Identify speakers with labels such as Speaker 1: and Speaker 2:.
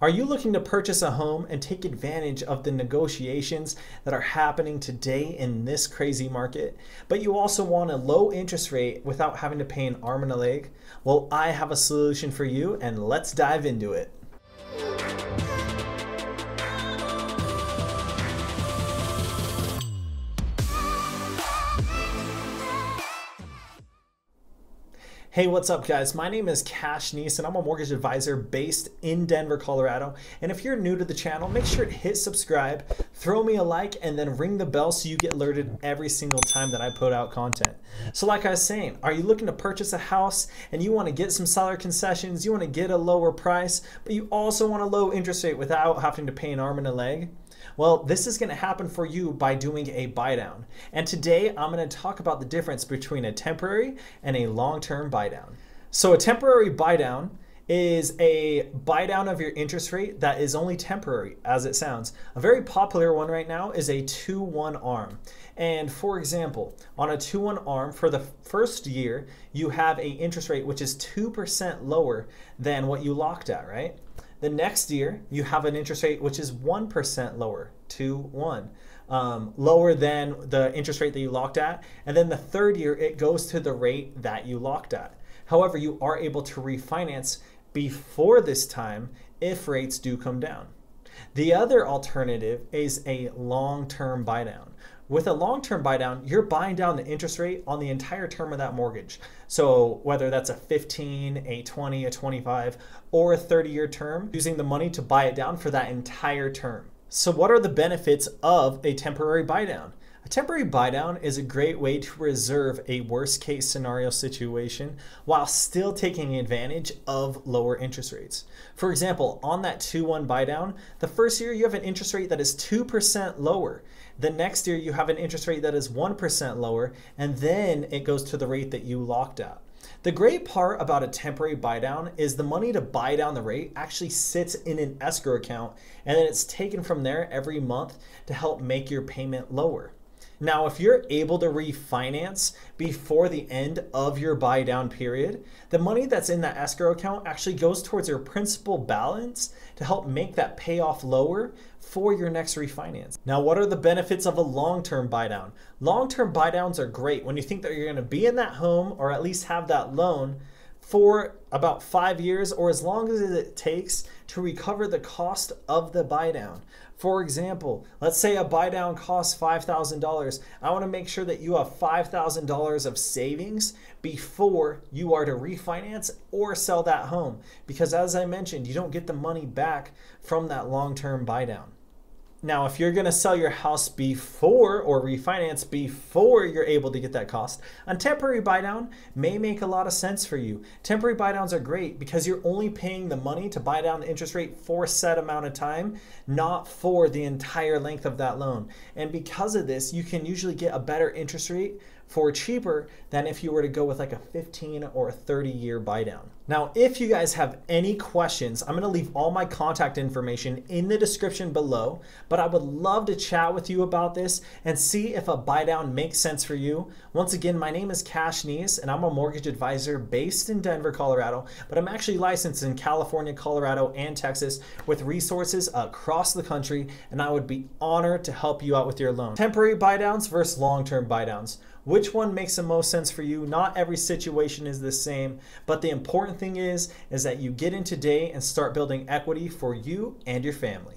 Speaker 1: Are you looking to purchase a home and take advantage of the negotiations that are happening today in this crazy market, but you also want a low interest rate without having to pay an arm and a leg? Well, I have a solution for you, and let's dive into it. Hey, what's up guys? My name is Cash Neese and I'm a mortgage advisor based in Denver, Colorado. And if you're new to the channel, make sure to hit subscribe, throw me a like, and then ring the bell so you get alerted every single time that I put out content. So like I was saying, are you looking to purchase a house and you want to get some seller concessions, you want to get a lower price, but you also want a low interest rate without having to pay an arm and a leg? Well, this is going to happen for you by doing a buy down. And today I'm going to talk about the difference between a temporary and a long-term buy down. So a temporary buy down is a buy down of your interest rate that is only temporary, as it sounds. A very popular one right now is a 2-1 ARM. And for example, on a 2-1 ARM, for the first year, you have a interest rate which is 2% lower than what you locked at, right? The next year, you have an interest rate which is 1% lower, 2-1, lower than the interest rate that you locked at. And then the third year, it goes to the rate that you locked at. However, you are able to refinance before this time if rates do come down. The other alternative is a long-term buy down. With a long-term buy down, you're buying down the interest rate on the entire term of that mortgage. So whether that's a 15, a 20, a 25, or a 30-year term, using the money to buy it down for that entire term. So what are the benefits of a temporary buy down? A temporary buy down is a great way to reserve a worst case scenario situation while still taking advantage of lower interest rates. For example, on that 2-1 buy down, the first year you have an interest rate that is 2% lower. The next year you have an interest rate that is 1% lower, and then it goes to the rate that you locked at. The great part about a temporary buy down is the money to buy down the rate actually sits in an escrow account, and then it's taken from there every month to help make your payment lower. Now, if you're able to refinance before the end of your buy down period, the money that's in that escrow account actually goes towards your principal balance to help make that payoff lower for your next refinance. Now, what are the benefits of a long-term buy down? Long-term buy downs are great when you think that you're going to be in that home or at least have that loan for about 5 years or as long as it takes to recover the cost of the buy down. For example, let's say a buy down costs $5,000. I want to make sure that you have $5,000 of savings before you are to refinance or sell that home. Because as I mentioned, you don't get the money back from that long-term buy down. Now, if you're going to sell your house before or refinance before you're able to get that cost, a temporary buy down may make a lot of sense for you. Temporary buy downs are great because you're only paying the money to buy down the interest rate for a set amount of time, not for the entire length of that loan. And because of this, you can usually get a better interest rate for cheaper than if you were to go with like a 15 or a 30-year buy down. Now, if you guys have any questions, I'm gonna leave all my contact information in the description below, but I would love to chat with you about this and see if a buy down makes sense for you. Once again, my name is Cash Neese and I'm a mortgage advisor based in Denver, Colorado, but I'm actually licensed in California, Colorado, and Texas with resources across the country, and I would be honored to help you out with your loan. Temporary buy downs versus long-term buy downs. Which one makes the most sense for you? Not every situation is the same, but the important thing is that you get in today and start building equity for you and your family.